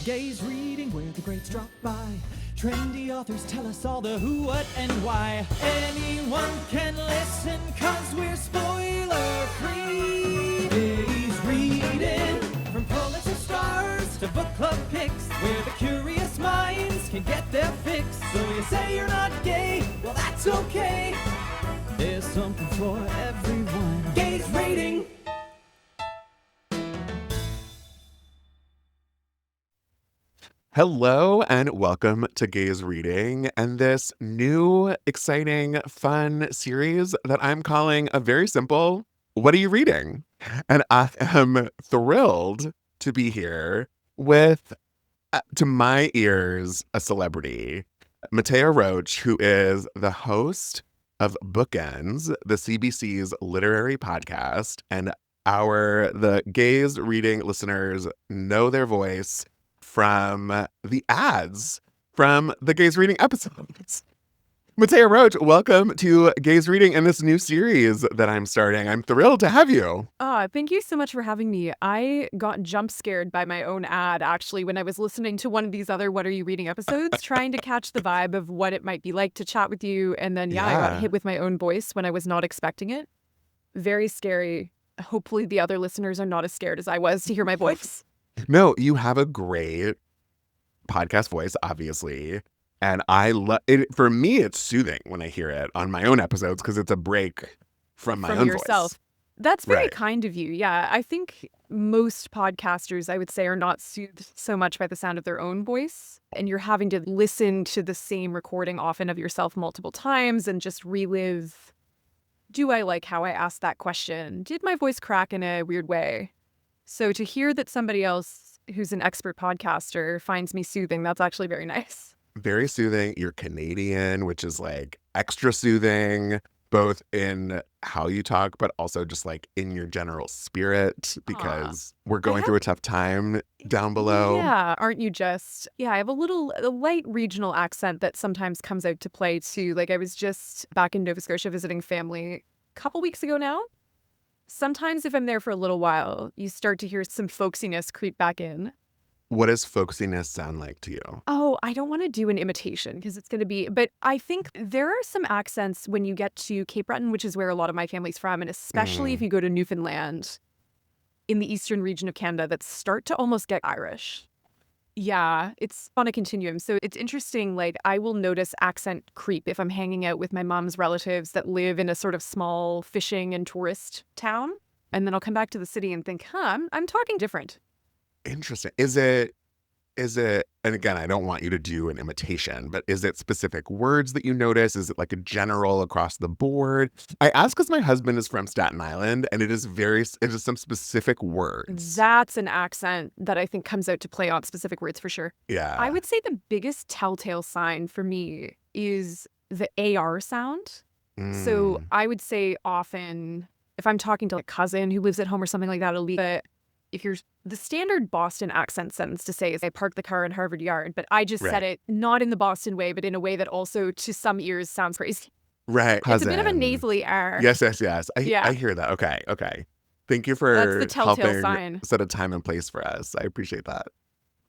Gaze reading where the greats drop by. Trendy authors tell us all the who, what, and why. Anyone can listen cause we're spoiler free. Gaze reading from Pulitzer stars to book club picks, where the curious minds can get their fix. So you say you're not gay, well that's okay. There's something for everyone. Gaze reading. Hello and welcome to Gaze Reading and this new, exciting, fun series that I'm calling a very simple, What Are You Reading? And I am thrilled to be here with, to my ears, a celebrity, Mattea Roach, who is the host of Bookends, the CBC's literary podcast. And the Gaze Reading listeners know their voice from the ads from the Gaze Reading episodes. Mattea Roach, welcome to Gaze Reading and this new series that I'm starting. I'm thrilled to have you. Thank you so much for having me. I got jump scared by my own ad, actually, when I was listening to one of these other What Are You Reading episodes, trying to catch the vibe of what it might be like to chat with you. And then, I got hit with my own voice when I was not expecting it. Very scary. Hopefully the other listeners are not as scared as I was to hear my voice. No, you have a great podcast voice, obviously. And I love it. For me, it's soothing when I hear it on my own episodes because it's a break from my own yourself. voice. That's very kind of you. Yeah, I think most podcasters, I would say, are not soothed so much by the sound of their own voice. And you're having to listen to the same recording often of yourself multiple times and just relive, do I like how I asked that question? Did my voice crack in a weird way? So to hear that somebody else who's an expert podcaster finds me soothing, that's actually very nice. Very soothing. You're Canadian, which is like extra soothing, both in how you talk, but also just like in your general spirit, because we're going through a tough time down below. Yeah, aren't you just? Yeah, I have a light regional accent that sometimes comes out to play too. Like I was just back in Nova Scotia visiting family a couple weeks ago now. Sometimes if I'm there for a little while, you start to hear some folksiness creep back in. What does folksiness sound like to you? Oh, I don't want to do an imitation because it's going to be, but I think there are some accents when you get to Cape Breton, which is where a lot of my family's from, and especially if you go to Newfoundland in the eastern region of Canada that start to almost get Irish. Yeah, it's on a continuum. So it's interesting, like I will notice accent creep if I'm hanging out with my mom's relatives that live in a sort of small fishing and tourist town. And then I'll come back to the city and think, I'm talking different. Interesting. Is it, and again, I don't want you to do an imitation, but is it specific words that you notice? Is it like a general across the board? I ask because my husband is from Staten Island and it is some specific words. That's an accent that I think comes out to play on specific words for sure. Yeah. I would say the biggest telltale sign for me is the AR sound. So I would say often if I'm talking to a cousin who lives at home or something like that, it'll be if you're the standard Boston accent sentence to say is I parked the car in Harvard Yard, but I just said it not in the Boston way, but in a way that also to some ears sounds crazy. Right. Cousin. It's a bit of a nasally R. Yes. I hear that. Okay. Thank you for That's the telltale helping sign. Set a time and place for us. I appreciate that.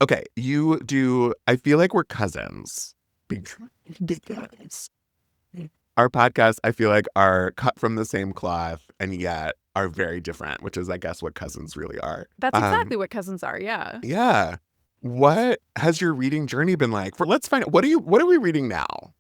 Okay. I feel like we're cousins. Our podcasts, I feel like, are cut from the same cloth and yet are very different, which is, I guess, what cousins really are. That's exactly what cousins are, yeah. Yeah. What has your reading journey been like? Let's find out. What are we reading now?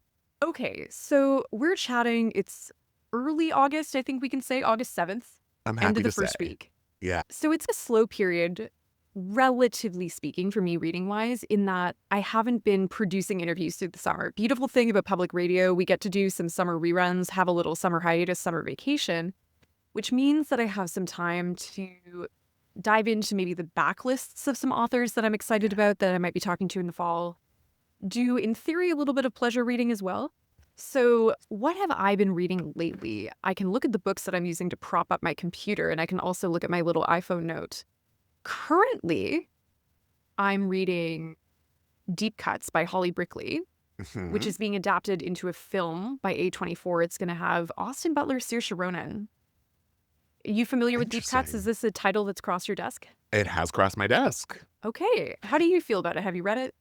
Okay, so we're chatting. It's early August, I think we can say, August 7th. I'm happy end of the to say. first week. Yeah. So it's a slow period, relatively speaking, for me reading-wise, in that I haven't been producing interviews through the summer. Beautiful thing about public radio, we get to do some summer reruns, have a little summer hiatus, summer vacation, which means that I have some time to dive into maybe the backlists of some authors that I'm excited about that I might be talking to in the fall. Do, in theory, a little bit of pleasure reading as well. So what have I been reading lately? I can look at the books that I'm using to prop up my computer, and I can also look at my little iPhone note. Currently, I'm reading Deep Cuts by Holly Brickley, which is being adapted into a film by A24. It's going to have Austin Butler, Saoirse Ronan. Are you familiar with Deep Cuts? Is this a title that's crossed your desk? It has crossed my desk. Okay. How do you feel about it? Have you read it?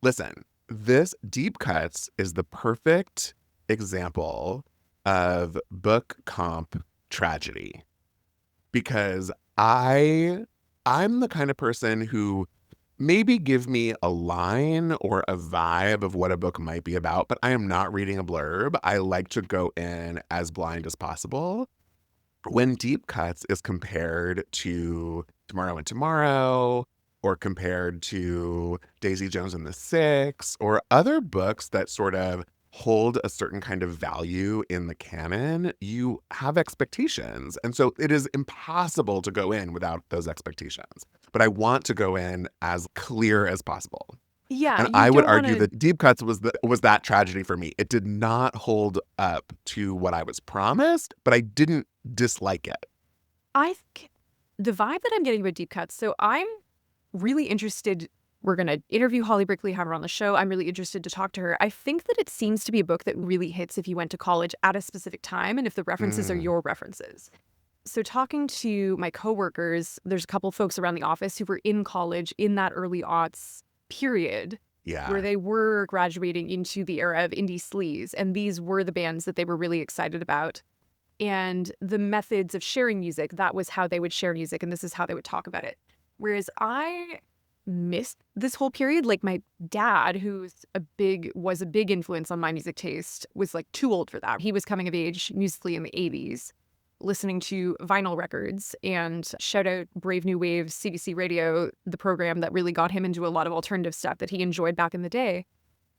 Listen, this Deep Cuts is the perfect example of book comp tragedy because I'm the kind of person who maybe give me a line or a vibe of what a book might be about, but I am not reading a blurb. I like to go in as blind as possible. When Deep Cuts is compared to Tomorrow and Tomorrow, or compared to Daisy Jones and the Six, or other books that sort of hold a certain kind of value in the canon, you have expectations. And so it is impossible to go in without those expectations. But I want to go in as clear as possible. Yeah, And you I would don't argue want to. that Deep Cuts was that tragedy for me. It did not hold up to what I was promised, but I didn't dislike it. I think the vibe that I'm getting about Deep Cuts, so I'm really interested. We're going to interview Holly Brickley, have her on the show. I'm really interested to talk to her. I think that it seems to be a book that really hits if you went to college at a specific time and if the references are Mm, your references. So talking to my coworkers, there's a couple folks around the office who were in college in that early aughts period where yeah. they were graduating into the era of indie sleaze, and these were the bands that they were really excited about. And the methods of sharing music, that was how they would share music, and this is how they would talk about it. Whereas I missed this whole period. Like my dad, was a big influence on my music taste, was like too old for that. He was coming of age musically in the 80s, listening to vinyl records, and shout out Brave New Wave's CBC Radio, the program that really got him into a lot of alternative stuff that he enjoyed back in the day.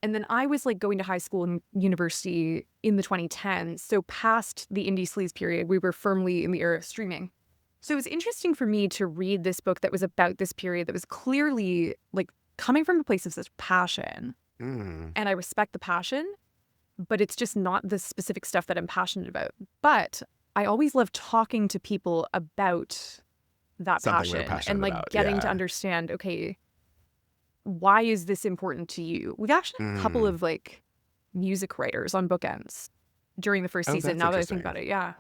And then I was like going to high school and university in the 2010s. So past the indie sleaze period, we were firmly in the era of streaming. So it was interesting for me to read this book that was about this period that was clearly like coming from a place of such passion. Mm, And I respect the passion, but it's just not the specific stuff that I'm passionate about. But I always love talking to people about that something they're passion and passionate like about. getting to Yeah. understand, okay, why is this important to you? We've actually had a couple Mm. of like music writers on Bookends during the first Oh, season, that's now that I think interesting. about it. Yeah.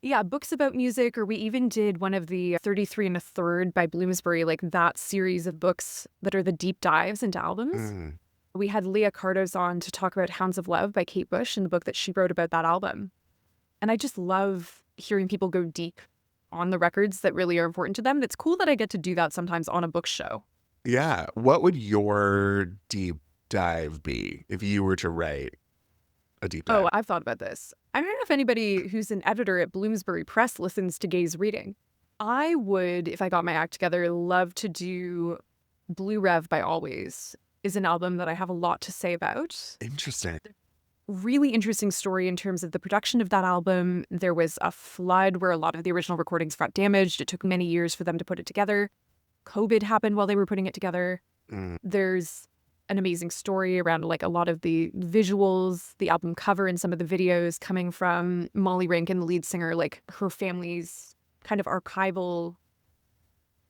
Yeah, books about music, or we even did one of the 33 and a third by Bloomsbury, like that series of books that are the deep dives into albums. Mm. We had Leah Cardos on to talk about Hounds of Love by Kate Bush and the book that she wrote about that album. And I just love hearing people go deep on the records that really are important to them. And it's cool that I get to do that sometimes on a book show. Yeah. What would your deep dive be if you were to write a deep Oh, dive? I've thought about this. I don't know if anybody who's an editor at Bloomsbury Press listens to Gay's reading. I would, if I got my act together, love to do Blue Rev by Always is an album that I have a lot to say about. Interesting. Really interesting story in terms of the production of that album. There was a flood where a lot of the original recordings got damaged. It took many years for them to put it together. COVID happened while they were putting it together. Mm. There's an amazing story around like a lot of the visuals, the album cover, and some of the videos coming from Molly Rankin, the lead singer, like her family's kind of archival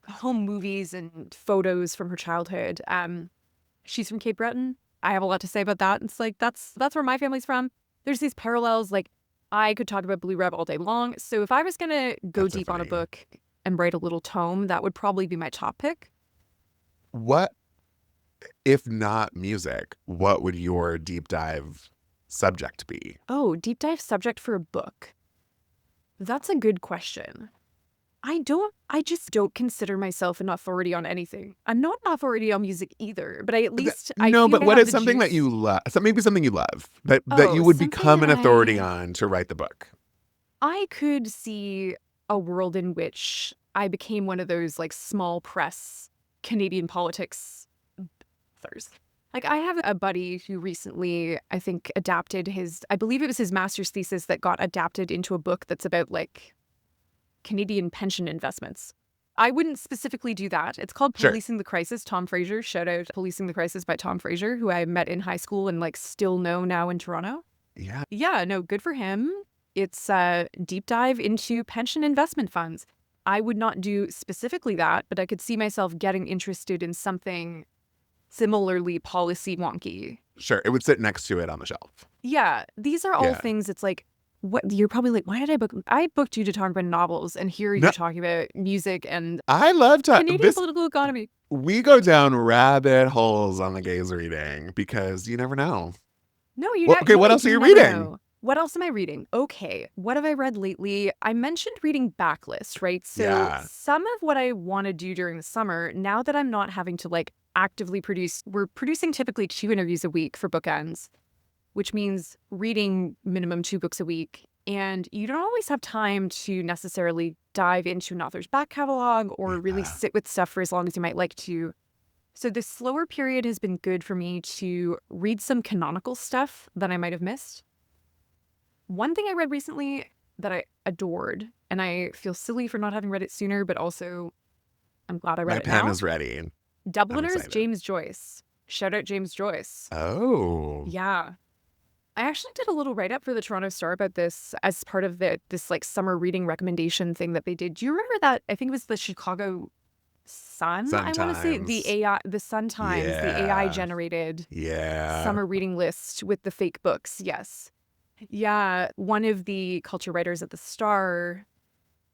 home movies and photos from her childhood. She's from Cape Breton. I have a lot to say about that. It's like that's where my family's from. There's these parallels. Like I could talk about Blue Rev all day long. So if I was gonna go That's so deep on a funny. book and write a little tome, that would probably be my top pick. What, if not music, what would your deep dive subject be? Oh, deep dive subject for a book. That's a good question. I just don't consider myself an authority on anything. I'm not an authority on music either, but I at least, I No, feel but I what have is the something that juice. you love? So maybe something you love that Oh, you would something become that an authority I on to write the book. could see a world in which I became one of those like small press Canadian politics authors. Like I have a buddy who recently, I think, adapted I believe it was his master's thesis that got adapted into a book that's about like Canadian pension investments. I wouldn't specifically do that. It's called Sure. Policing the Crisis. Tom Fraser, shout out Policing the Crisis by Tom Fraser, who I met in high school and like still know now in Toronto. Yeah. Yeah, no, good for him. It's a deep dive into pension investment funds. I would not do specifically that, but I could see myself getting interested in something similarly policy wonky. Sure. It would sit next to it on the shelf. Yeah, these are all Yeah. things. It's like, what you're probably like, why did I book? I booked you to talk about novels, and here No, you're talking about music and I love Canadian political economy. we go down rabbit holes on the gaze reading because you never know. No, you Well, ne- okay, what really else are do you never reading? know. What else am I reading? Okay, what have I read lately? I mentioned reading backlist, right? So Yeah. some of what I want to do during the summer, now that I'm not having to like actively produce, we're producing typically 2 interviews a week for Bookends, which means reading minimum 2 books a week. And you don't always have time to necessarily dive into an author's back catalog or really Yeah. sit with stuff for as long as you might like to. So this slower period has been good for me to read some canonical stuff that I might have missed. One thing I read recently that I adored, and I feel silly for not having read it sooner, but also I'm glad I read My it pen now. is ready. I'm Dubliners, excited. James Joyce. Shout out James Joyce. Oh. Yeah. I actually did a little write-up for the Toronto Star about this as part of this like summer reading recommendation thing that they did. Do you remember that? I think it was the Chicago Sun, I want to say. Sometimes. The Sun Times, the AI Yeah. generated Yeah. summer reading list with the fake books. Yes. Yeah. One of the culture writers at the Star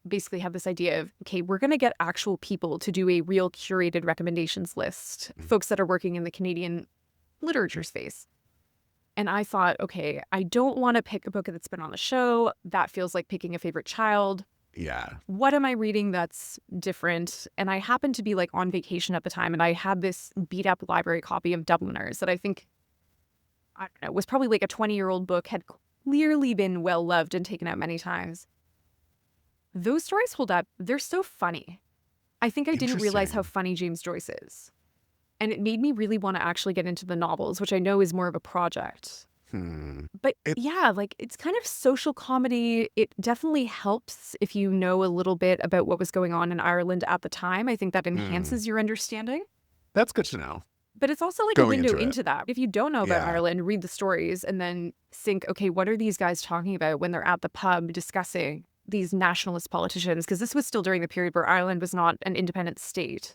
basically had this idea of, okay, we're going to get actual people to do a real curated recommendations list, folks that are working in the Canadian literature space. And I thought, okay, I don't want to pick a book that's been on the show. That feels like picking a favorite child. Yeah. What am I reading that's different? And I happened to be like on vacation at the time, and I had this beat up library copy of Dubliners that I think, I don't know, was probably like a 20-year-old book, had clearly been well loved and taken out many times. Those stories hold up. They're so funny. I think I didn't realize how Interesting. funny James Joyce is. And it made me really want to actually get into the novels, which I know is more of a project. Hmm. But It yeah, like it's kind of social comedy. It definitely helps if you know a little bit about what was going on in Ireland at the time. I think that hmm. enhances your understanding. That's good to know. But it's also like a Going window into it. into that. If you don't know about Yeah. Ireland, read the stories and then think, okay, what are these guys talking about when they're at the pub discussing these nationalist politicians? Because this was still during the period where Ireland was not an independent state.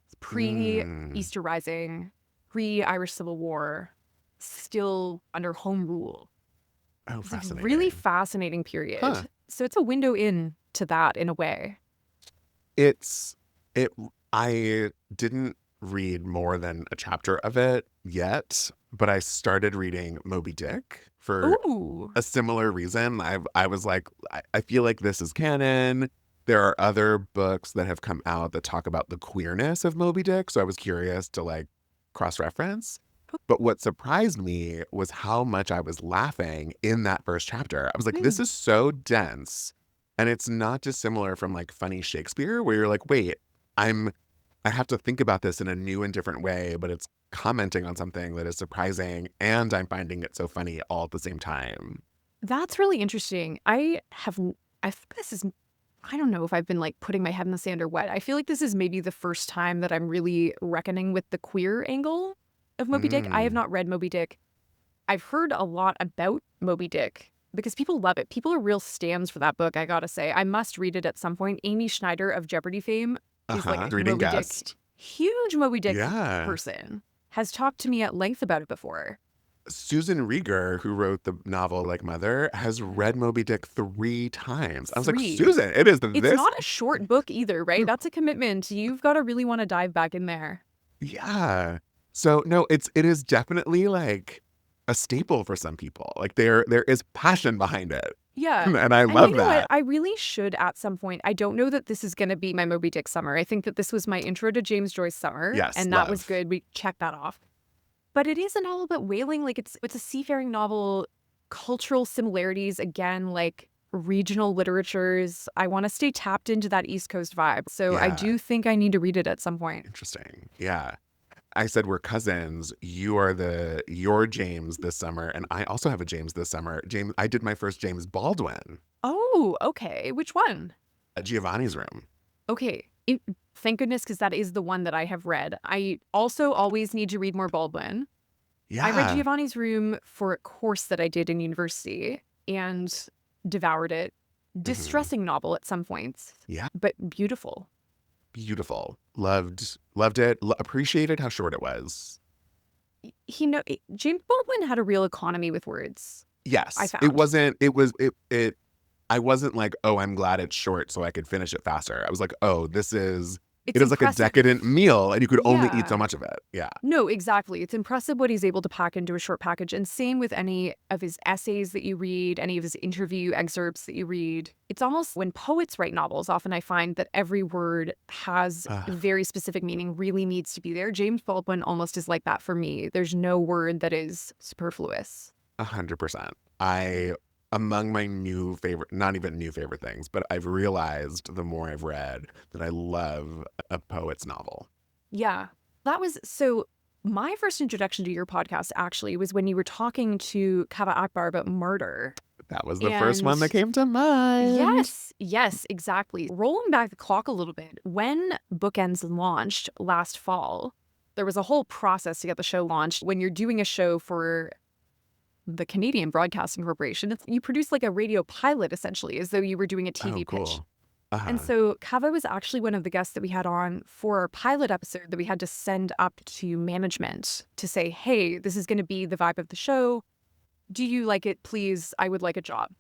It's Mm. pre-Easter Rising, pre-Irish Civil War, still under home rule. Oh, It's a really fascinating. fascinating Huh. period. So it's a window in to that in a way. It's it I didn't read more than a chapter of it yet, but I started reading Moby Dick for Ooh. a similar reason. I was like, I feel like this is canon. There are other books that have come out that talk about the queerness of Moby Dick, so I was curious to like cross-reference. But what surprised me was how much I was laughing in that first chapter. I was like, this Mm. is so dense. And it's not dissimilar from like funny Shakespeare, where you're like, wait, I'm I have to think about this in a new and different way, but it's commenting on something that is surprising and I'm finding it so funny all at the same time. That's really interesting. I think this is, I don't know if I've been like putting my head in the sand or what. I feel like this is maybe the first time that I'm really reckoning with the queer angle of Moby Dick. I have Mm. not read Moby Dick. I've heard a lot about Moby Dick because people love it. People are real stands for that book, I gotta say. I must read it at some point. Amy Schneider of Jeopardy fame is like Uh-huh. a Reading Moby Dick, guest. huge Moby Dick Yeah. person, has talked to me at length about it before. Susan Rieger, who wrote the novel Like Mother, has read Moby Dick 3 times. I was like, 3. Susan, it is It's this. not a short book either, right? That's a commitment. You've got to really want to dive back in there. Yeah. So no, it is definitely like a staple for some people. Like there is passion behind it. Yeah. And I And you love know what? that. I really should at some point. I don't know that this is going to be my Moby Dick summer. I think that this was my intro to James Joyce summer, Yes, and that was love. good. We checked that off. But it is a novel about whaling. Like it's a seafaring novel, cultural similarities, again, like regional literatures. I want to stay tapped into that East Coast vibe. So I Yeah. do think I need to read it at some point. Interesting. Yeah. I said we're cousins. You are your James this summer, and I also have a James this summer. James, I did my first James Baldwin Oh, okay. Which one? at Giovanni's Room. Okay. Thank goodness, because that is the one that I have read. I also always need to read more Baldwin. I read Yeah. Giovanni's Room for a course that I did in university and devoured it. Mhm. Distressing novel at some points, Yeah. but beautiful. Beautiful. Loved it. Appreciated how short it was. James Baldwin had a real economy with words, I Yes. It found. wasn't it was it I wasn't like, "Oh, I'm glad it's short so I could finish it faster." I was like, "Oh, this is It's It is like a impressive. decadent meal and you could only eat Yeah. so much of it. Yeah. No, exactly. It's impressive what he's able to pack into a short package. And same with any of his essays that you read, any of his interview excerpts that you read. It's almost when poets write novels, often I find that every word has very specific meaning, really needs to be there. James Baldwin almost is like that for me. There's no word that is superfluous. 100%. Among my new favorite, not even new favorite things, but I've realized the more I've read that I love a poet's novel. Yeah. That was so. My first introduction to your podcast actually was when you were talking to Kava Akbar about murder. That was the first one that And came to mind. yes, exactly. Rolling back the clock a little bit, when Bookends launched last fall, there was a whole process to get the show launched. When you're doing a show for the Canadian Broadcasting Corporation, you produce like a radio pilot essentially, as though you were doing a TV cool. pitch. And so Kava was actually one of the guests that we had on for our pilot episode that we had to send up to management to say, hey, this is going to be the vibe of the show. Do you like it? Please, I would like a job.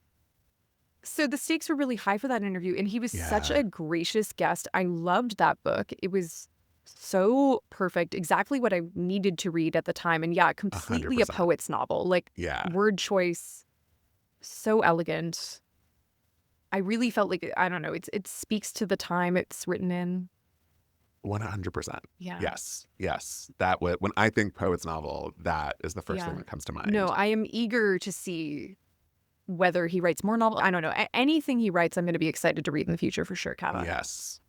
So the stakes were really high for that interview. And he was such a gracious guest. I loved that book. It was so perfect. Exactly what I needed to read at the time. And yeah, completely 100%. a poet's novel. Like word choice, so elegant. I really felt like, I don't know, it speaks to the time it's written in. 100%. Yeah. Yes. When I think poet's novel, that is the first thing that comes to mind. No, I am eager to see whether he writes more novels. I don't know. Anything he writes, I'm going to be excited to read in the future for sure, Kava. Yes.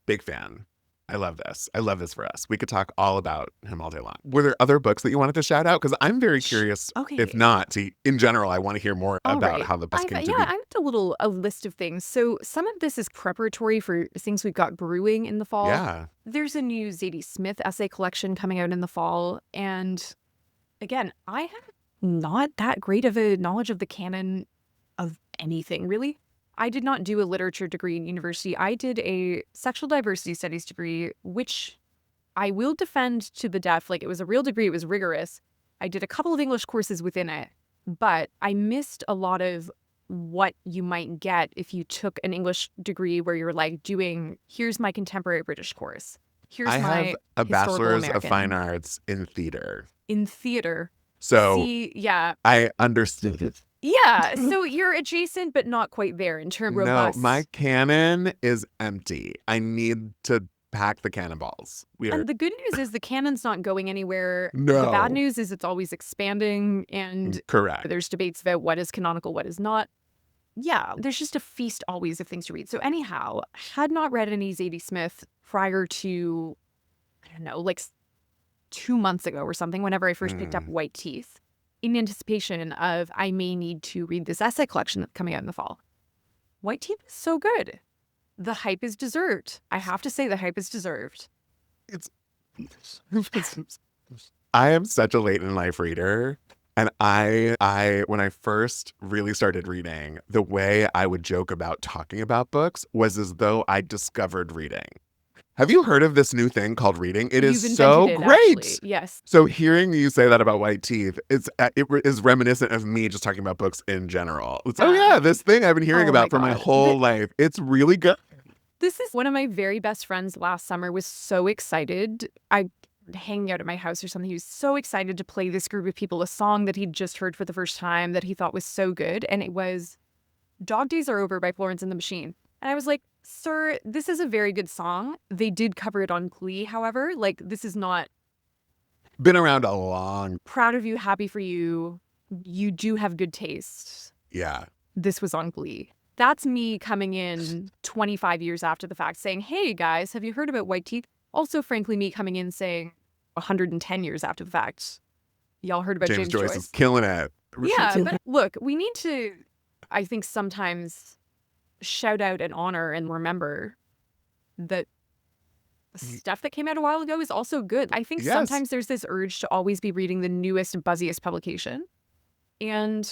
Big fan. I love this. I love this for us. We could talk all about him all day long. Were there other books that you wanted to shout out? Because I'm very curious. Okay. If not, in general, I want to hear more about how the books came to be. I have a list of things. So some of this is preparatory for things we've got brewing in the fall. Yeah. There's a new Zadie Smith essay collection coming out in the fall. And again, I have not that great of a knowledge of the canon of anything, really. I did not do a literature degree in university. I did a sexual diversity studies degree, which I will defend to the death. Like, it was a real degree. It was rigorous. I did a couple of English courses within it, but I missed a lot of what you might get if you took an English degree where you're like doing, here's my contemporary British course. I have a bachelor's of fine arts in theater. In theater. So yeah. I understood it. Yeah, so you're adjacent, but not quite there in terms of robust. No, my cannon is empty. I need to pack the cannonballs. And the good news is the canon's not going anywhere. No. The bad news is it's always expanding, and correct. There's debates about what is canonical, what is not. Yeah, there's just a feast always of things to read. So anyhow, had not read any Zadie Smith prior to, I don't know, like 2 months ago or something, whenever I first picked up White Teeth, in anticipation of I may need to read this essay collection that's coming out in the fall. White Teeth is so good. The hype is deserved. I have to say the hype is deserved. I am such a late in life reader. And I when I first really started reading, the way I would joke about talking about books was as though I discovered reading. Have you heard of this new thing called reading? It is so great. Actually. Yes. So hearing you say that about White Teeth, it is reminiscent of me just talking about books in general. It's, this thing I've been hearing about for my whole life. It's really good. This is one of my very best friends last summer was so excited. Hanging out at my house or something. He was so excited to play this group of people a song that he'd just heard for the first time that he thought was so good. And it was Dog Days Are Over by Florence and the Machine. And I was like, sir, this is a very good song. They did cover it on Glee, however. Like, this is not... Been around a long... Proud of you, happy for you. You do have good taste. Yeah. This was on Glee. That's me coming in 25 years after the fact saying, hey, guys, have you heard about White Teeth? Also, frankly, me coming in saying 110 years after the fact. Y'all heard about James Joyce? Is killing it. Yeah, but look, we need to, I think, sometimes shout out and honor and remember that the stuff that came out a while ago is also good. I think sometimes there's this urge to always be reading the newest and buzziest publication. And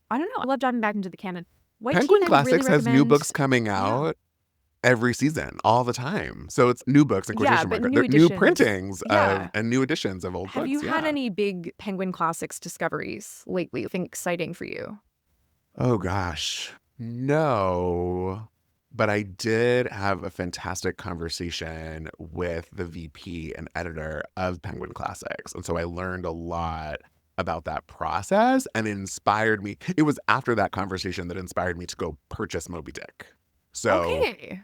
I don't know, I love diving back into the canon. Penguin Classics has new books coming out every season, all the time. So it's new books and quotation marks. New printings and new editions of old books. Have you had any big Penguin Classics discoveries lately? Think exciting for you? Oh gosh, no. But I did have a fantastic conversation with the VP and editor of Penguin Classics. And so I learned a lot about that process, and it inspired me. It was after that conversation that inspired me to go purchase Moby Dick. So Okay.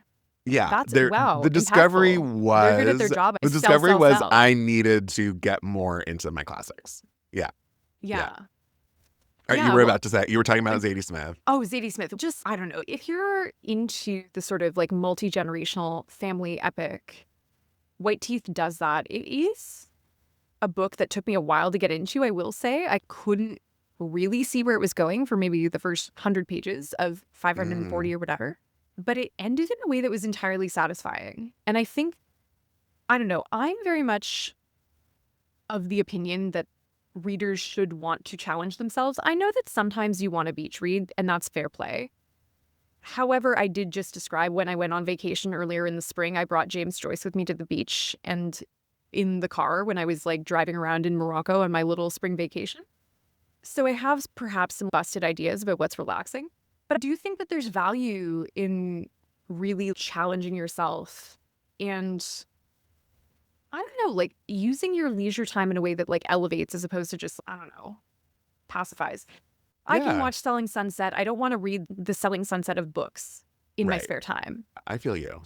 yeah, That's, there wow, the discovery impactful. They're good at their was job. the Sell, discovery sell, was sell. I needed to get more into my classics. Yeah. Yeah. You Yeah, were well, about to say, you were talking about Zadie Smith. oh, Zadie Smith. Just, I don't know. If you're into the sort of like multi-generational family epic, White Teeth does that. It is a book that took me a while to get into, I will say. I couldn't really see where it was going for maybe the first 100 pages of 540 or whatever. But it ended in a way that was entirely satisfying. And I think, I don't know, I'm very much of the opinion that readers should want to challenge themselves. I know that sometimes you want to beach read, and that's fair play. However, I did just describe when I went on vacation earlier in the spring, I brought James Joyce with me to the beach and in the car when I was like driving around in Morocco on my little spring vacation. So I have perhaps some busted ideas about what's relaxing, but I do think that there's value in really challenging yourself and I don't know, like using your leisure time in a way that like elevates as opposed to just, I don't know, pacifies. I can Yeah. watch Selling Sunset. I don't want to read the Selling Sunset of books in my Right. spare time. I feel you.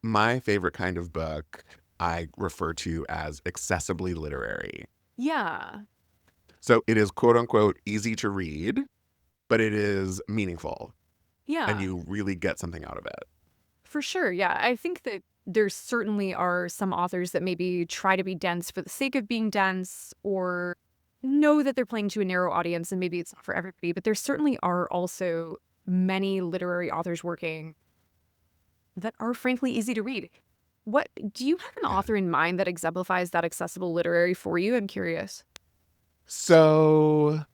My favorite kind of book I refer to as accessibly literary. Yeah. So it is quote unquote easy to read, but it is meaningful Yeah. and you really get something out of it. For sure. Yeah. I think that there certainly are some authors that maybe try to be dense for the sake of being dense or know that they're playing to a narrow audience and maybe it's not for everybody. But there certainly are also many literary authors working that are frankly easy to read. What do you have an Yeah. author in mind that exemplifies that accessible literary for you? I'm curious. So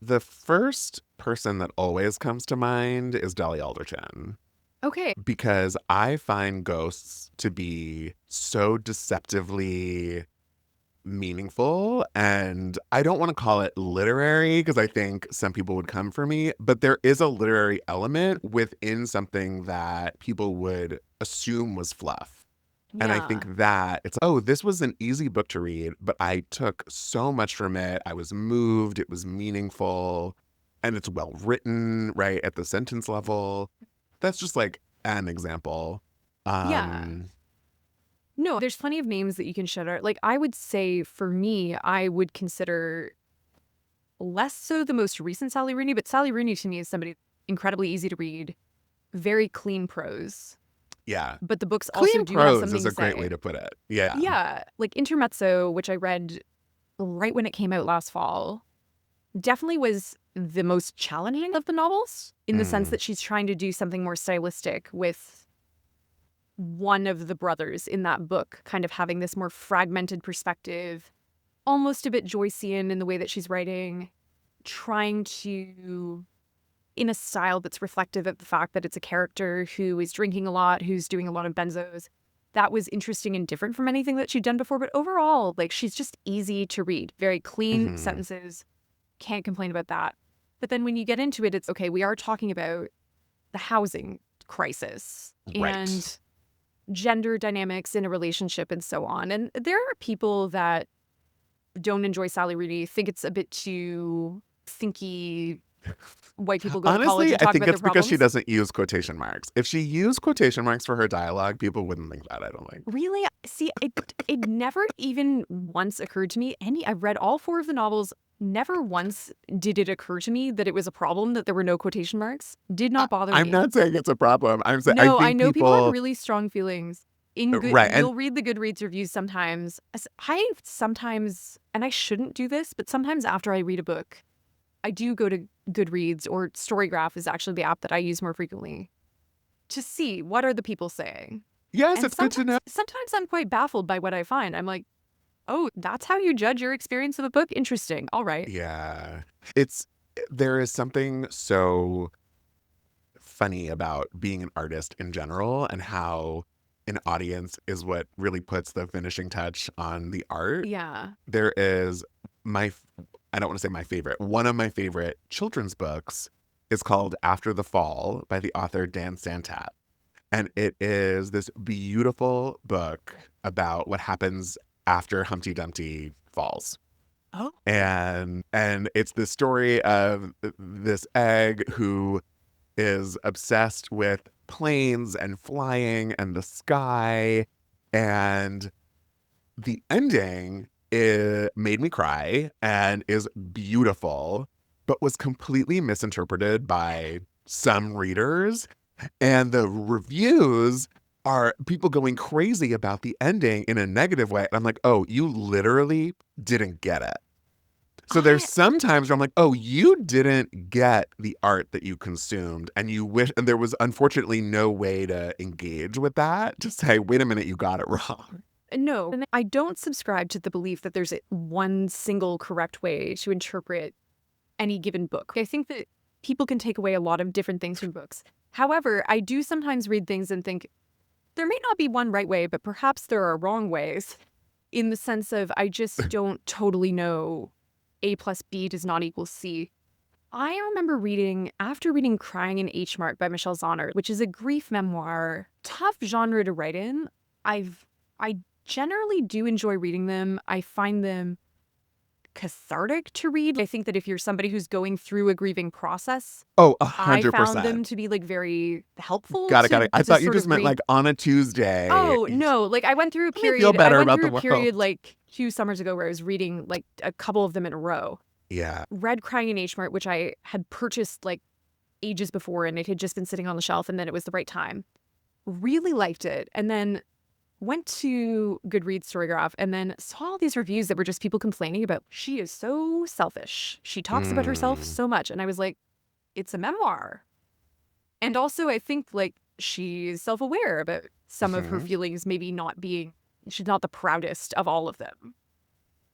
the first person that always comes to mind is Dolly Alderton. Okay. Because I find ghosts to be so deceptively meaningful. And I don't want to call it literary because I think some people would come for me, but there is a literary element within something that people would assume was fluff. And I think that it's, oh, this was an easy book to read, but I took so much from it. I was moved. It was meaningful and it's well written, right? At the sentence level. That's just like an example. Yeah. No, there's plenty of names that you can shout out. Like, I would say for me, I would consider less so the most recent Sally Rooney, but Sally Rooney to me is somebody incredibly easy to read, very clean prose. Yeah. But the books also Clean do have prose something is to a great say. way to put it. Yeah. Yeah. Like Intermezzo, which I read right when it came out last fall, definitely was the most challenging of the novels in the sense that she's trying to do something more stylistic with one of the brothers in that book kind of having this more fragmented perspective, almost a bit Joycean in the way that she's writing, trying to, in a style that's reflective of the fact that it's a character who is drinking a lot, who's doing a lot of benzos. That was interesting and different from anything that she'd done before. But overall, like, she's just easy to read, very clean sentences. Can't complain about that. But then when you get into it, it's okay, we are talking about the housing crisis and gender dynamics in a relationship and so on. And there are people that don't enjoy Sally Rooney, think it's a bit too thinky. White people go to college Honestly, and talk I think about it's their because she problems. doesn't use quotation marks. If she used quotation marks for her dialogue, people wouldn't think that, I don't think. Really? See, it never even once occurred to me. I've read all 4 of the novels. Never once did it occur to me that it was a problem that there were no quotation marks. Did not bother me. I'm not saying it's a problem. I'm saying No, I I think know people have really strong feelings. right, and You'll read the Goodreads reviews sometimes. I sometimes, and I shouldn't do this, but sometimes after I read a book, I do go to Goodreads, or Storygraph is actually the app that I use more frequently, to see what are the people saying. yes, And it's good to know. sometimes I'm quite baffled by what I find. I'm like, oh, that's how you judge your experience of a book? Interesting. All right. Yeah. There is something so funny about being an artist in general and how an audience is what really puts the finishing touch on the art. Yeah. There is I don't want to say my favorite, one of my favorite children's books is called After the Fall by the author Dan Santat. And it is this beautiful book about what happens after Humpty Dumpty falls. Oh. And it's the story of this egg who is obsessed with planes and flying and the sky. And the ending made me cry and is beautiful, but was completely misinterpreted by some readers. And the reviews are people going crazy about the ending in a negative way. And I'm like, oh, you literally didn't get it. So there's some times where I'm like, oh, you didn't get the art that you consumed, and you wish, and there was unfortunately no way to engage with that, to say, wait a minute, you got it wrong. No, and I don't subscribe to the belief that there's one single correct way to interpret any given book. I think that people can take away a lot of different things from books. However, I do sometimes read things and think there may not be one right way, but perhaps there are wrong ways, in the sense of I just don't totally know A plus B does not equal C. I remember after reading Crying in H Mart by Michelle Zauner, which is a grief memoir, tough genre to write in. I generally do enjoy reading them. I find them cathartic to read. I think that if you're somebody who's going through a grieving process, Oh, I 100%. found them to be like very helpful. Got it. I thought you sort just of meant read. like on a Tuesday. Oh, no. Like I went through a Let me period. feel better I went about through the a period world. like 2 summers ago where I was reading like a couple of them in a row. Yeah. Read Crying in H Mart, which I had purchased like ages before, and it had just been sitting on the shelf, and then it was the right time. Really liked it. And then went to Goodreads Storygraph and then saw all these reviews that were just people complaining about, she is so selfish. She talks about herself so much. And I was like, it's a memoir. And also, I think like she's self-aware about some of her feelings, maybe she's not the proudest of all of them.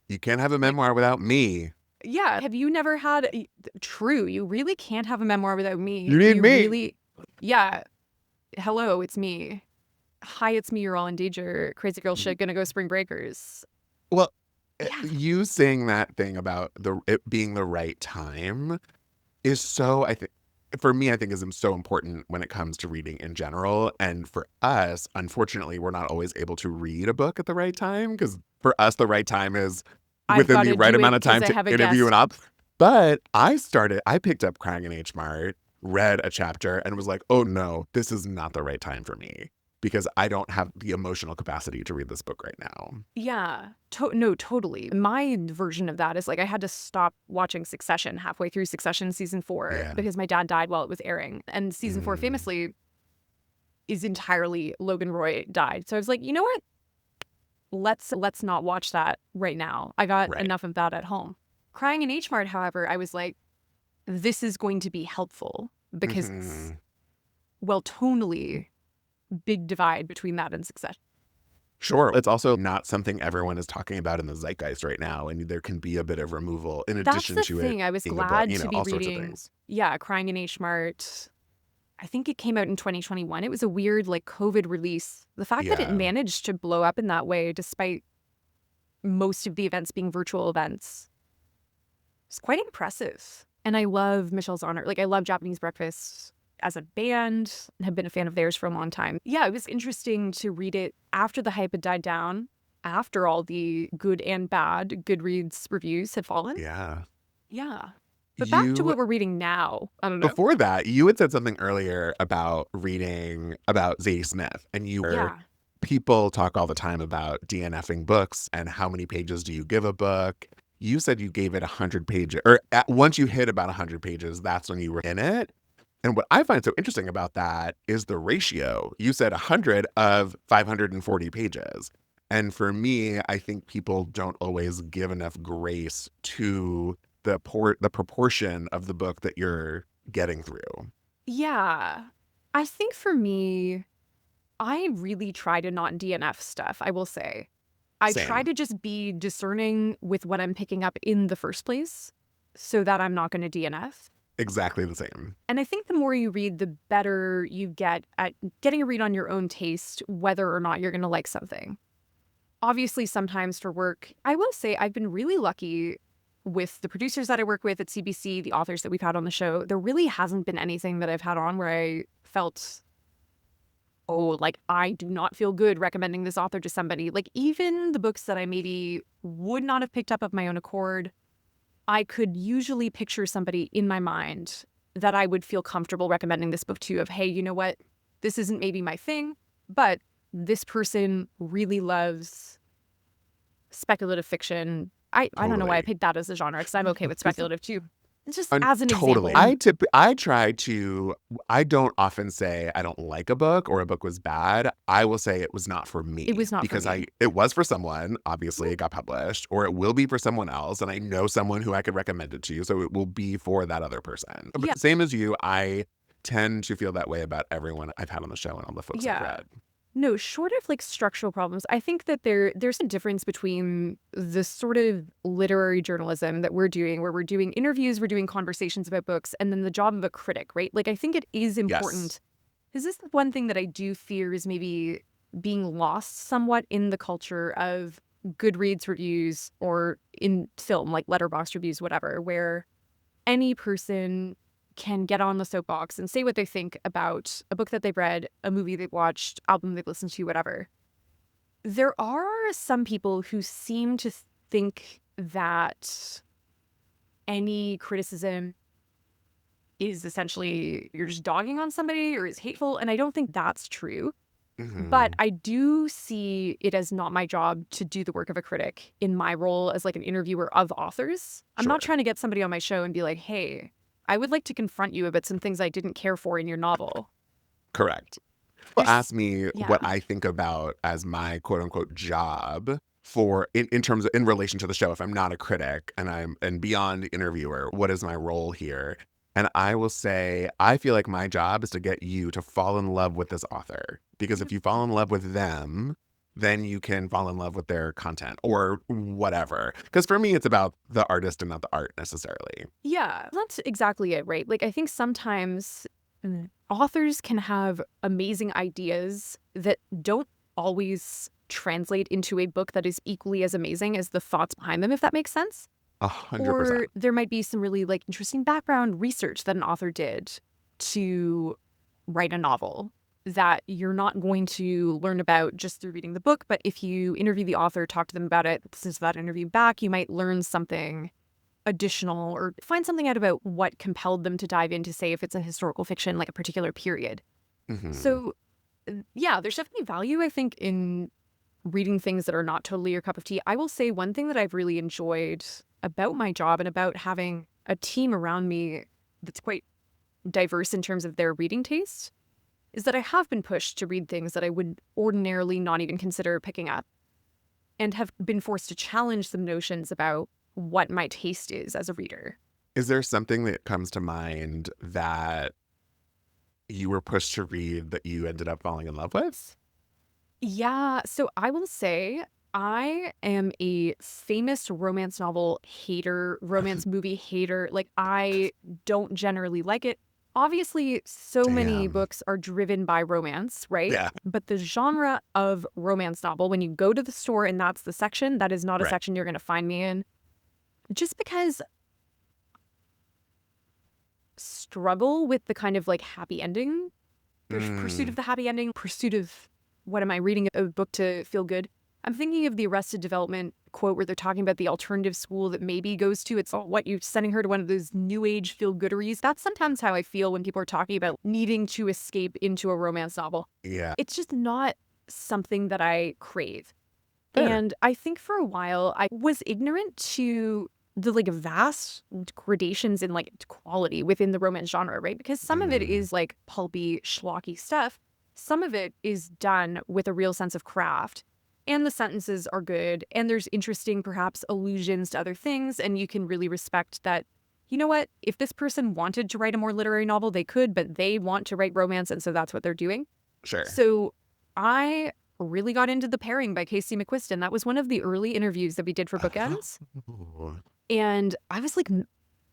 You can't have a memoir without me. Yeah. Have you never had, true, you really can't have a memoir without me. You need me. Really, yeah. Hello, it's me. Hi, it's me, you're all in danger. Crazy girl shit, gonna go spring breakers. Well, Yeah. you saying that thing about it being the right time is so, I think, for me, I think is so important when it comes to reading in general. And for us, unfortunately, we're not always able to read a book at the right time, because for us, the right time is within the right amount of time to interview an author. But I picked up Crying in H Mart, read a chapter, and was like, oh no, this is not the right time for me, because I don't have the emotional capacity to read this book right now. Yeah. No, totally. My version of that is like I had to stop watching Succession halfway through Succession season 4 because my dad died while it was airing. And season 4 famously is entirely Logan Roy died. So I was like, you know what? Let's not watch that right now. I got enough of that at home. Crying in H Mart, however, I was like, this is going to be helpful because well, tonally, big divide between that and Succession. Sure. It's also not something everyone is talking about in the zeitgeist right now, and there can be a bit of removal in addition to it. That's the thing. I was glad to be all sorts of reading. things. Yeah, Crying in H Mart. I think it came out in 2021. It was a weird like COVID release. The fact that it managed to blow up in that way, despite most of the events being virtual events, is quite impressive. And I love Michelle Zauner. Like I love Japanese Breakfast as a band, and have been a fan of theirs for a long time. Yeah, it was interesting to read it after the hype had died down, after all the good and bad Goodreads reviews had fallen. Yeah. Yeah. But back to what we're reading now. I don't know. Before that, you had said something earlier about reading about Zadie Smith, and people talk all the time about DNFing books and how many pages do you give a book. You said you gave it 100 pages, or once you hit about 100 pages, that's when you were in it. And what I find so interesting about that is the ratio. You said 100 of 540 pages. And for me, I think people don't always give enough grace to the proportion of the book that you're getting through. Yeah. I think for me, I really try to not DNF stuff, I will say. I try to just be discerning with what I'm picking up in the first place so that I'm not going to DNF. Exactly the same. And I think the more you read, the better you get at getting a read on your own taste, whether or not you're going to like something. Obviously, sometimes for work, I will say I've been really lucky with the producers that I work with at CBC, the authors that we've had on the show, there really hasn't been anything that I've had on where I felt, oh, like I do not feel good recommending this author to somebody. Like even the books that I maybe would not have picked up of my own accord, I could usually picture somebody in my mind that I would feel comfortable recommending this book to, of, hey, you know what? This isn't maybe my thing, but this person really loves speculative fiction. I don't know why I Totally. picked that as a genre, because I'm okay with speculative too. It's just as an Totally. example. I don't often say I don't like a book or a book was bad. I will say it was not for me. It was not for because me. it was for someone, obviously it got published, or it will be for someone else, and I know someone who I could recommend it to, so it will be for that other person. But Yeah. same as you, I tend to feel that way about everyone I've had on the show and all the folks I've Yeah. read. No, short of like structural problems, I think that there's a difference between the sort of literary journalism that we're doing, where we're doing interviews, we're doing conversations about books, and then the job of a critic, right? Like I think it is important. Is this one thing that I do fear is maybe being lost somewhat in the culture of Goodreads reviews or in film, like Letterboxd reviews, whatever, where any person can get on the soapbox and say what they think about a book that they've read, a movie they've watched, album they've listened to, whatever. There are some people who seem to think that any criticism is essentially you're just dogging on somebody or is hateful, and I don't think that's true. But I do see it as not my job to do the work of a critic in my role as like an interviewer of authors. I'm not Sure. trying to get somebody on my show and be like, hey, I would like to confront you about some things I didn't care for in your novel. Correct. People There's- ask me yeah. what I think about as my quote unquote job for in terms of in relation to the show. If I'm not a critic and beyond interviewer, what is my role here? And I will say, I feel like my job is to get you to fall in love with this author. Because if you fall in love with them, then you can fall in love with their content or whatever. Because for me, it's about the artist and not the art necessarily. Yeah, that's exactly it, right? Like, I think sometimes authors can have amazing ideas that don't always translate into a book that is equally as amazing as the thoughts behind them, if that makes sense. 100%. Or there might be some really like interesting background research that an author did to write a novel that you're not going to learn about just through reading the book. But if you interview the author, talk to them about it, listen to that interview back, you might learn something additional or find something out about what compelled them to dive into, say, if it's a historical fiction, like a particular period. Mhm. So, yeah, there's definitely value, I think, in reading things that are not totally your cup of tea. I will say one thing that I've really enjoyed about my job and about having a team around me that's quite diverse in terms of their reading taste is that I have been pushed to read things that I would ordinarily not even consider picking up and have been forced to challenge some notions about what my taste is as a reader. Is there something that comes to mind that you were pushed to read that you ended up falling in love with? Yeah, so I will say I am a famous romance novel hater, romance movie hater. Like, I don't generally like it. Obviously, so many Damn. books are driven by romance, right? Yeah. But the genre of romance novel, when you go to the store and that's the section, that is not a Right. section you're going to find me in. Just because struggle with the kind of like happy ending. There's pursuit of the happy ending, pursuit of what am I reading a book to feel good. I'm thinking of the Arrested Development quote where they're talking about the alternative school that maybe goes to, it's what you're sending her to one of those new age feel gooderies. That's sometimes how I feel when people are talking about needing to escape into a romance novel. Yeah. It's just not something that I crave. Fair. And I think for a while I was ignorant to the like vast gradations in like quality within the romance genre, right? Because some of it is like pulpy, schlocky stuff. Some of it is done with a real sense of craft. And the sentences are good. And there's interesting, perhaps, allusions to other things. And you can really respect that, you know what? If this person wanted to write a more literary novel, they could, but they want to write romance. And so that's what they're doing. Sure. So I really got into The Pairing by Casey McQuiston. That was one of the early interviews that we did for Bookends. Ooh. And I was like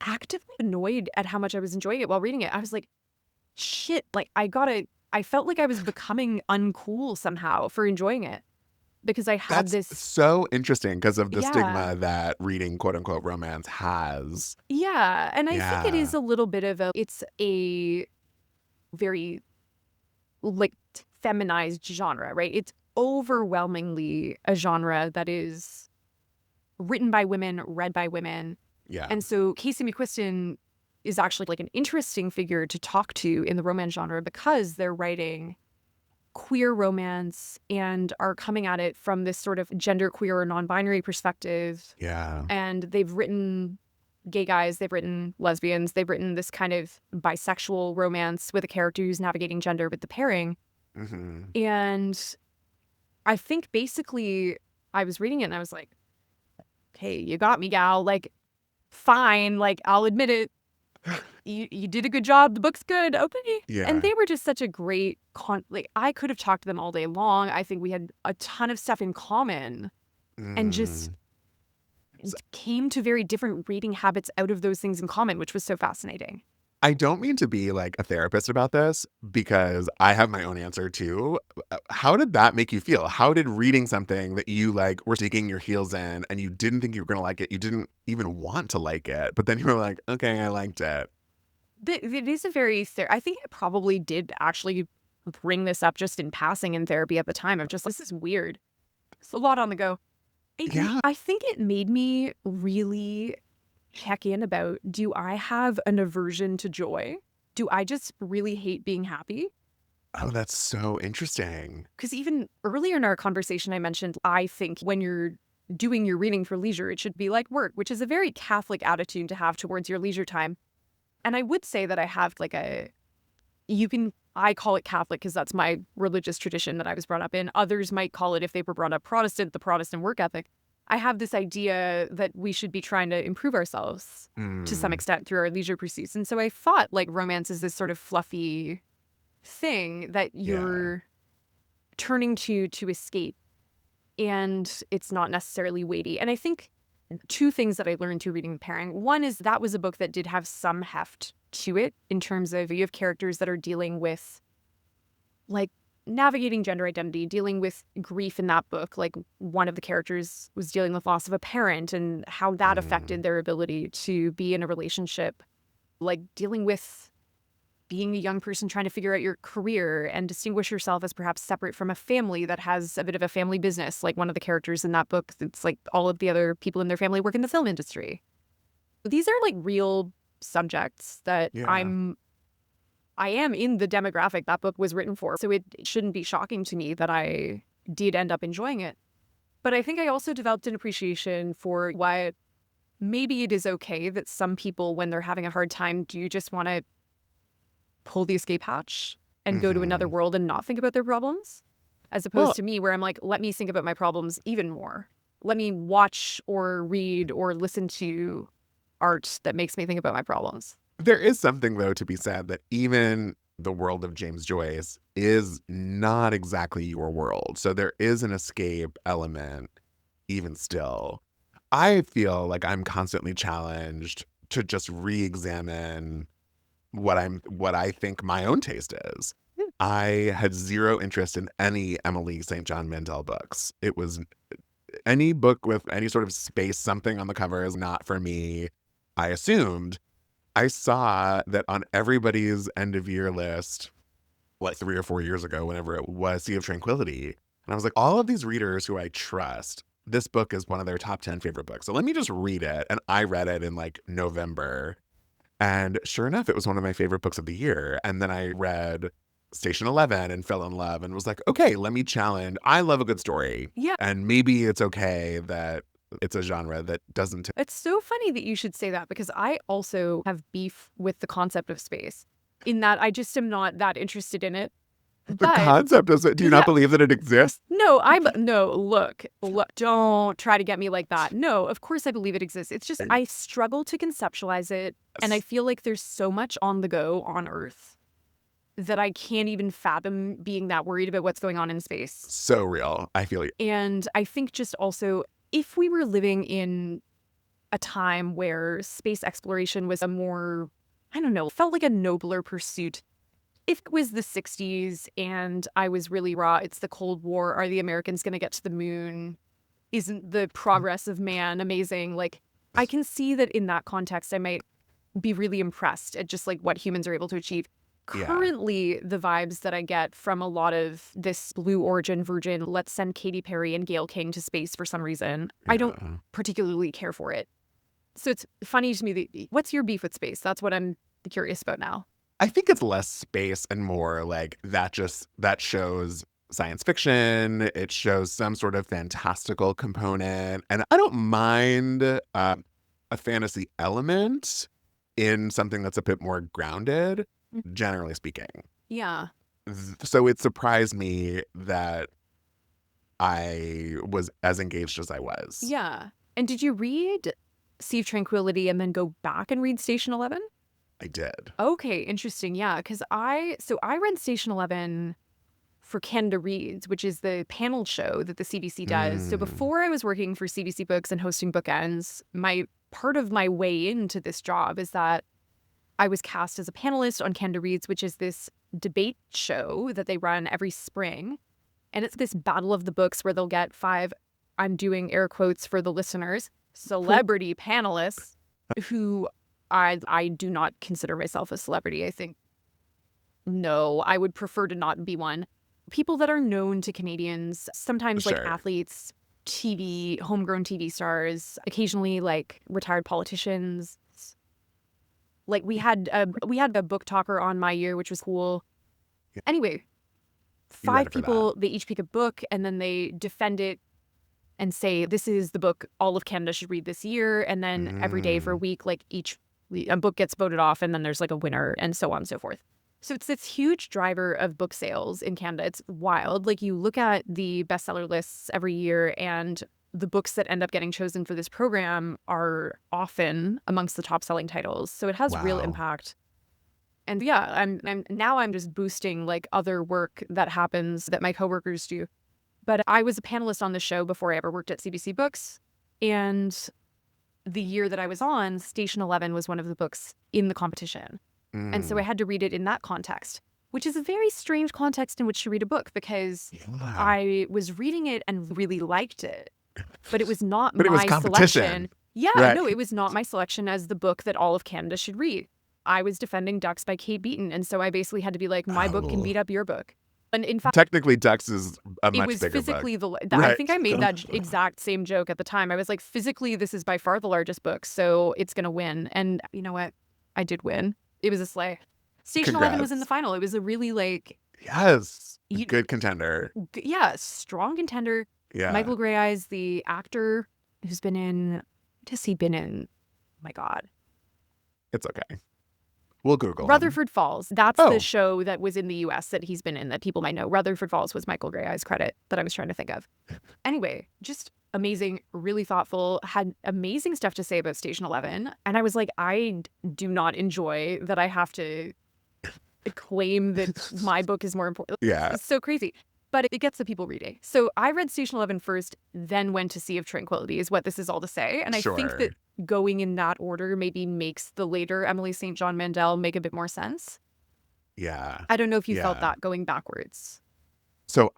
actively annoyed at how much I was enjoying it while reading it. I was like, shit, like I felt like I was becoming uncool somehow for enjoying it. because I had That's this. so interesting because of the Yeah. stigma that reading quote unquote romance has. Yeah. And I think it is Yeah. a little bit of it's a very like feminized genre, right? It's overwhelmingly a genre that is written by women, read by women. Yeah. And so Casey McQuiston is actually like an interesting figure to talk to in the romance genre because they're writing queer romance and are coming at it from this sort of genderqueer or non-binary perspective. Yeah. And they've written gay guys, they've written lesbians, they've written this kind of bisexual romance with a character who's navigating gender with the pairing. Hmm. And I think basically I was reading it and I was like, hey, you got me, gal. Like, fine. Like, I'll admit it. You did a good job. The book's good. Okay. Yeah. And they were just such a great like I could have talked to them all day long. I think we had a ton of stuff in common and just came to very different reading habits out of those things in common, which was so fascinating. I don't mean to be like a therapist about this because I have my own answer too. How did that make you feel? How did reading something that you like were digging your heels in and you didn't think you were going to like it, you didn't even want to like it, but then you were like, okay, I liked it. It is a very I think I probably did actually bring this up just in passing in therapy at the time of just, this is weird. It's a lot on the go. Yeah. I think it made me really check in about, do I have an aversion to joy? Do I just really hate being happy? Oh, that's so interesting. Because even earlier in our conversation, I mentioned, I think when you're doing your reading for leisure, it should be like work, which is a very Catholic attitude to have towards your leisure time. And I would say that I have like I call it Catholic because that's my religious tradition that I was brought up in. Others might call it, if they were brought up Protestant, the Protestant work ethic. I have this idea that we should be trying to improve ourselves to some extent through our leisure pursuits. And so I thought like romance is this sort of fluffy thing that you're turning to escape. And it's not necessarily weighty. And I think two things that I learned through reading The Pairing. One is that was a book that did have some heft to it in terms of you have characters that are dealing with like navigating gender identity, dealing with grief in that book. Like one of the characters was dealing with loss of a parent and how that affected their ability to be in a relationship, like dealing with being a young person trying to figure out your career and distinguish yourself as perhaps separate from a family that has a bit of a family business. Like one of the characters in that book, it's like all of the other people in their family work in the film industry. These are like real subjects that I am in the demographic that book was written for. So it shouldn't be shocking to me that I did end up enjoying it. But I think I also developed an appreciation for why maybe it is okay that some people, when they're having a hard time, do just want to pull the escape hatch and go to another world and not think about their problems, as opposed to me where I'm like, let me think about my problems even more. Let me watch or read or listen to art that makes me think about my problems. There is something, though, to be said that even the world of James Joyce is not exactly your world. So there is an escape element, even still. I feel like I'm constantly challenged to just re-examine what I think my own taste is. I had zero interest in any Emily St. John Mandel books. It was any book with any sort of space something on the cover is not for me. I assumed. I saw that on everybody's end of year list, like 3 or 4 years ago, whenever it was, Sea of Tranquility. And I was like, all of these readers who I trust, this book is one of their top 10 favorite books. So let me just read it. And I read it in like November. And sure enough, it was one of my favorite books of the year. And then I read Station 11 and fell in love and was like, okay, let me challenge. I love a good story. Yeah. And maybe it's okay that it's a genre that doesn't. It's so funny that you should say that because I also have beef with the concept of space in that I just am not that interested in it. The concept is it. Do you not believe that it exists? No, look, don't try to get me like that. No, of course I believe it exists. It's just I struggle to conceptualize it. And I feel like there's so much on the go on Earth that I can't even fathom being that worried about what's going on in space. So real. I feel you. And I think just also, if we were living in a time where space exploration was a more, I don't know, felt like a nobler pursuit if it was the 60s and I was really raw, it's the Cold War, are the Americans going to get to the moon? Isn't the progress of man amazing? Like, I can see that in that context, I might be really impressed at just like what humans are able to achieve. Yeah. Currently, the vibes that I get from a lot of this Blue Origin Virgin, let's send Katy Perry and Gayle King to space for some reason, I don't particularly care for it. So it's funny to me that, what's your beef with space? That's what I'm curious about now. I think it's less space and more like that shows science fiction. It shows some sort of fantastical component. And I don't mind a fantasy element in something that's a bit more grounded, generally speaking. Yeah. So it surprised me that I was as engaged as I was. Yeah. And did you read Sea of Tranquility and then go back and read Station 11? I did. Okay, interesting. Yeah, because I read Station 11 for Canada Reads, which is the panel show that the CBC does. So before I was working for CBC Books and hosting Bookends, part of my way into this job is that I was cast as a panelist on Canada Reads, which is this debate show that they run every spring. And it's this battle of the books where they'll get 5, I'm doing air quotes for the listeners, celebrity panelists who I do not consider myself a celebrity. I think, no, I would prefer to not be one. People that are known to Canadians, sometimes like athletes, TV, homegrown TV stars, occasionally like retired politicians. Like we had a book talker on my year, which was cool. Yeah. Anyway, 5 people, they each pick a book and then they defend it and say, this is the book all of Canada should read this year. And then every day for a week, like a book gets voted off and then there's like a winner and so on and so forth. So it's this huge driver of book sales in Canada. It's wild. Like you look at the bestseller lists every year and the books that end up getting chosen for this program are often amongst the top selling titles. So it has real impact. And yeah, I'm just boosting like other work that happens that my coworkers do. But I was a panelist on the show before I ever worked at CBC Books. And the year that I was on, Station 11 was one of the books in the competition. And so I had to read it in that context, which is a very strange context in which to read a book because I was reading it and really liked it, but it was not my selection. Yeah, right. No, it was not my selection as the book that all of Canada should read. I was defending Ducks by Kate Beaton, and so I basically had to be like, my book can beat up your book. And in fact, technically, Ducks is a much bigger book. It was physically I think I made that exact same joke at the time. I was like, physically, this is by far the largest book, so it's going to win. And you know what? I did win. It was a slay. Station 11 was in the final. It was a really like... Yes. Good contender. Yeah, strong contender. Yeah. Michael Grey Eyes, the actor who's been in... What has he been in? Oh my God. It's okay. We'll Google Rutherford Falls. That's the show that was in the U.S. that he's been in that people might know. Rutherford Falls was Michael Grey Eyes' credit that I was trying to think of. Anyway, just amazing, really thoughtful, had amazing stuff to say about Station 11. And I was like, I do not enjoy that I have to claim that my book is more important. Yeah. It's so crazy. But it gets the people reading. So I read Station 11 first, then went to Sea of Tranquility is what this is all to say. And I think that going in that order maybe makes the later Emily St. John Mandel make a bit more sense. Yeah. I don't know if you felt that going backwards. So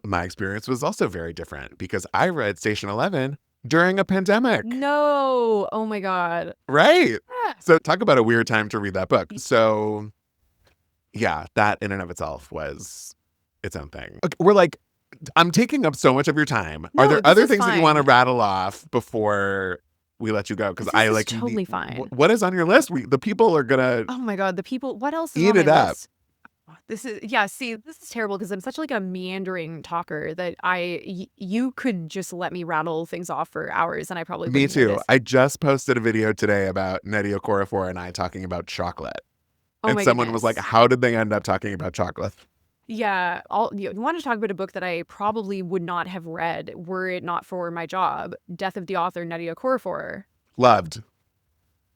my experience was also very different because I read Station 11 during a pandemic. No. Oh my God. Right. So talk about a weird time to read that book. So yeah, that in and of itself was its own thing. Okay, we're like, I'm taking up so much of your time. No, are there other things fine. that you want to rattle off before we let you go? Because I like totally fine. What is on your list? The people are gonna. Oh my God, the people. What else is eat on it my up. list? This is terrible because I'm such like a meandering talker that you could just let me rattle things off for hours and I probably wouldn't Me too. notice. I just posted a video today about Mattea Roach and I talking about chocolate. Oh and my someone goodness. was like, how did they end up talking about chocolate? Yeah, you want to talk about a book that I probably would not have read were it not for my job, Death of the Author, Mattea Roach. Loved.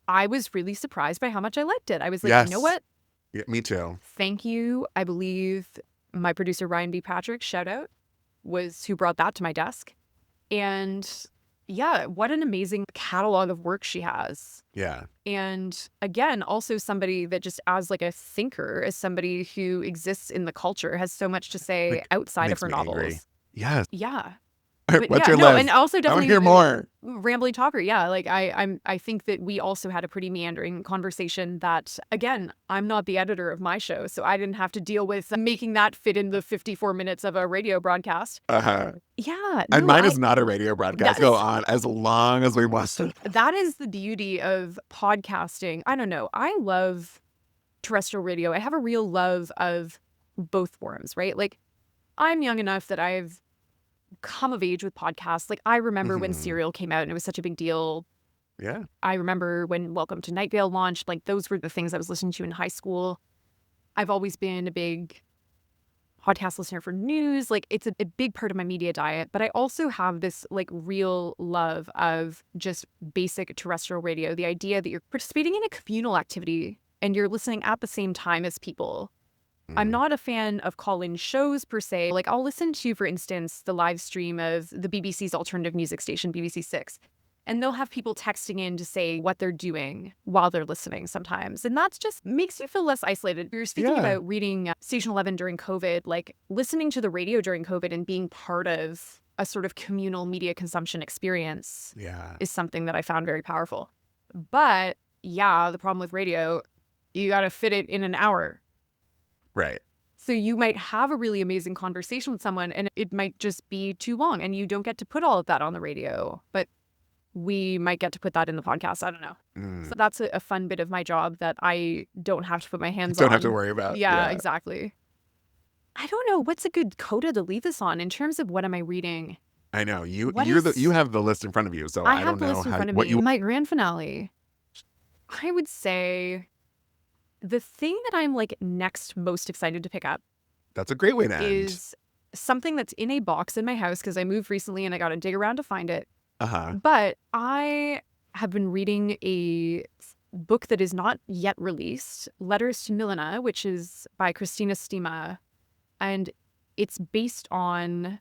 I was really surprised by how much I liked it. I was like, Yes. You know what? Yeah, me too. Thank you. I believe my producer, Ryan B. Patrick, shout out, was who brought that to my desk. And yeah, what an amazing catalog of work she has. Yeah. And again, also somebody that just as like a thinker, as somebody who exists in the culture, has so much to say Like, outside of makes her me novels. angry. Yes. Yeah. All right, But what's yeah, your no, list? and also I want definitely to hear more. rambling talker. Yeah, like I think that we also had a pretty meandering conversation that, again, I'm not the editor of my show, so I didn't have to deal with making that fit in the 54 minutes of a radio broadcast. Uh-huh. Yeah, And no, mine is not a radio broadcast. Go that's on as long as we want. that is the beauty of podcasting. I don't know. I love terrestrial radio. I have a real love of both forms, right? Like, I'm young enough that I've come of age with podcasts. Like, I remember when Mhm. Serial came out and it was such a big deal. Yeah. I remember when Welcome to Night Vale launched. Like, those were the things I was listening to in high school. I've always been a big podcast listener for news. Like, it's a big part of my media diet. But I also have this like real love of just basic terrestrial radio. The idea that you're participating in a communal activity and you're listening at the same time as people. I'm Mm. not a fan of call-in shows per se. Like, I'll listen to, for instance, the live stream of the BBC's alternative music station, BBC Six, and they'll have people texting in to say what they're doing while they're listening sometimes. And that's just makes you feel less isolated. We were speaking Yeah. about reading Station 11 during COVID, like listening to the radio during COVID and being part of a sort of communal media consumption experience Yeah. is something that I found very powerful. But yeah, the problem with radio, you got to fit it in an hour. Right. So you might have a really amazing conversation with someone and it might just be too long and you don't get to put all of that on the radio, but we might get to put that in the podcast. I don't know. Mm. So that's a fun bit of my job that I don't have to put my hands on. Don't have to worry about. Yeah, exactly. I don't know. What's a good coda to leave this on in terms of what am I reading? I know you. What You is- have the list in front of you, so I I have don't the know list in how front of what me. you. My grand finale. I would say the thing that I'm like next most excited to pick up That's a great way to end. is something that's in a box in my house because I moved recently and I got to dig around to find it. Uh-huh. But I have been reading a book that is not yet released, Letters to Milena, which is by Christina Stima. And it's based on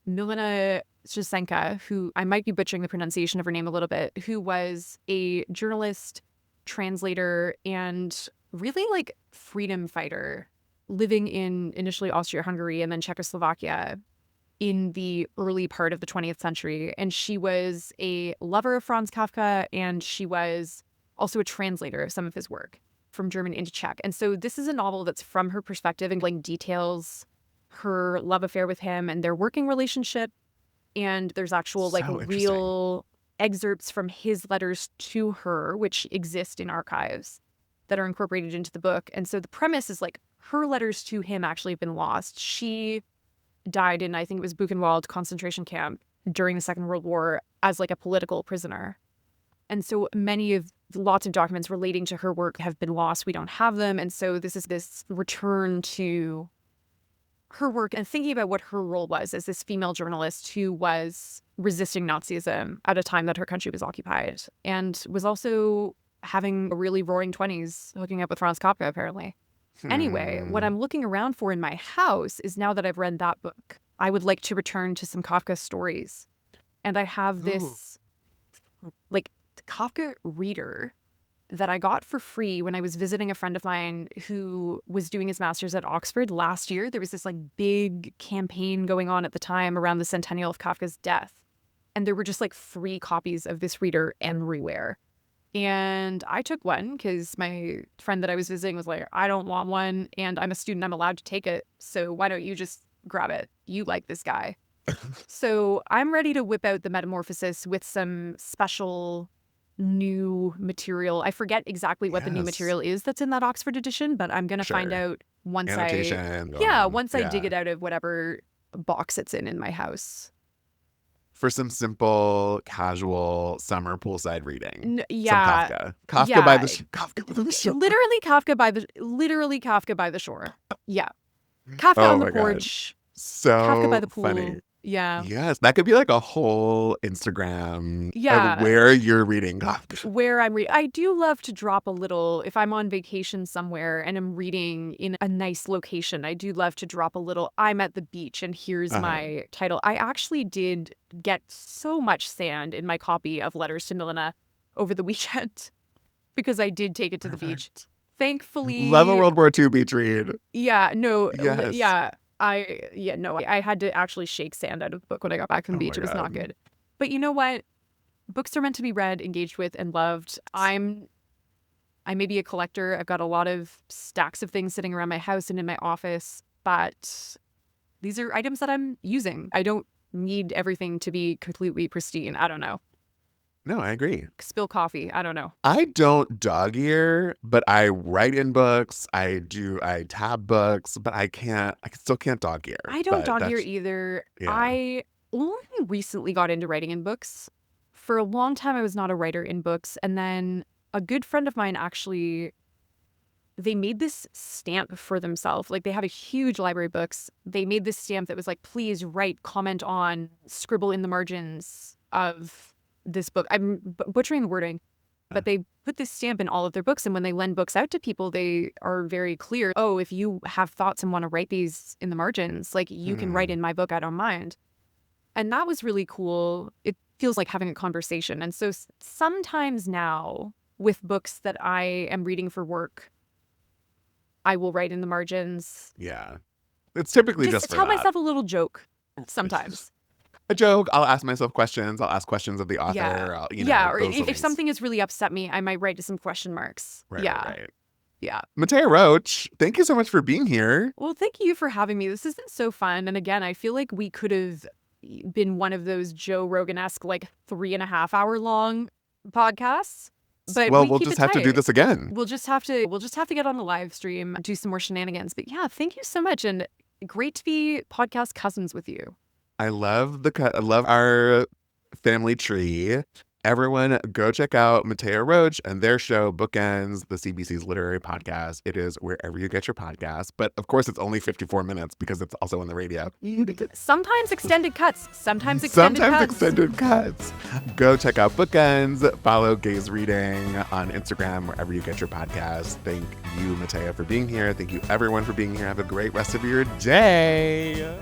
Milena Shasenka, who I might be butchering the pronunciation of her name a little bit, who was a journalist, translator, and really like freedom fighter living in initially Austria-Hungary and then Czechoslovakia in the early part of the 20th century. And she was a lover of Franz Kafka, and she was also a translator of some of his work from German into Czech. And so this is a novel that's from her perspective and like details her love affair with him and their working relationship. And there's actual like So real excerpts from his letters to her, which exist in archives that are incorporated into the book. And so the premise is like her letters to him actually have been lost. She died in, I think it was Buchenwald concentration camp during the Second World War as like a political prisoner. And so lots of documents relating to her work have been lost. We don't have them. And so this is this return to her work and thinking about what her role was as this female journalist who was resisting Nazism at a time that her country was occupied and was also having a really roaring 20s hooking up with Franz Kafka, apparently. Anyway, what I'm looking around for in my house is now that I've read that book, I would like to return to some Kafka stories. And I have this like Kafka reader that I got for free when I was visiting a friend of mine who was doing his master's at Oxford last year. There was this like big campaign going on at the time around the centennial of Kafka's death. And there were just like free copies of this reader everywhere. And I took one because my friend that I was visiting was like, I don't want one and I'm a student, I'm allowed to take it. So why don't you just grab it? You like this guy. So I'm ready to whip out the Metamorphosis with some special new material. I forget exactly what the new Yes. material is that's in that Oxford edition, but I'm going to find Sure. out once Annotation. once I dig it out of whatever box it's in my house. For some simple, casual summer poolside reading. Yeah. Some Kafka. Kafka by the shore. Literally Kafka by the shore. Yeah. Kafka Oh on the my God. porch. So Kafka by the pool. funny. Yeah. Yes, that could be like a whole Instagram Yeah. of where you're reading. Where I'm reading. I do love to drop a little, if I'm on vacation somewhere and I'm reading in a nice location, I do love to drop a little, I'm at the beach and here's my title. I actually did get so much sand in my copy of Letters to Milena over the weekend because I did take it to the beach. Thankfully. Love a World War II beach read. Yeah, no, Yes. yeah. I had to actually shake sand out of the book when I got back from the beach. my It was not God. good. But you know what? Books are meant to be read, engaged with, and loved. I may be a collector. I've got a lot of stacks of things sitting around my house and in my office, but these are items that I'm using. I don't need everything to be completely pristine. I don't know. No, I agree. Spill coffee. I don't know. I don't dog ear, but I write in books. I tab books, but I still can't dog ear. I don't But dog ear that's- either. yeah. I only recently got into writing in books. For a long time, I was not a writer in books. And then a good friend of mine actually, they made this stamp for themselves. Like, they have a huge library of books. They made this stamp that was like, please write, comment on, scribble in the margins of this book. I'm butchering the wording. But they put this stamp in all of their books. And when they lend books out to people, they are very clear. Oh, if you have thoughts and want to write these in the margins, like, you can write in my book. I don't mind. And that was really cool. It feels like having a conversation. And so sometimes now with books that I am reading for work, I will write in the margins. Yeah. It's typically just for tell that. myself a little joke sometimes. A joke. I'll ask myself questions. I'll ask questions of the author. Yeah. Or those if things. something has really upset me, I might write some question marks. Right, Yeah. right. Yeah. Mattea Roach, thank you so much for being here. Well, thank you for having me. This has been so fun. And again, I feel like we could have been one of those Joe Rogan-esque, like 3.5 hour long podcasts. But Well, we we'll keep just it have to do tight. this again. We'll just have to get on the live stream, do some more shenanigans. But yeah, thank you so much. And great to be podcast cousins with you. I love our family tree. Everyone, go check out Mattea Roach and their show, Bookends, the CBC's literary podcast. It is wherever you get your podcasts. But of course, it's only 54 minutes because it's also on the radio. Sometimes extended cuts. Sometimes extended cuts. Go check out Bookends. Follow Gaze Reading on Instagram, wherever you get your podcasts. Thank you, Mattea, for being here. Thank you, everyone, for being here. Have a great rest of your day.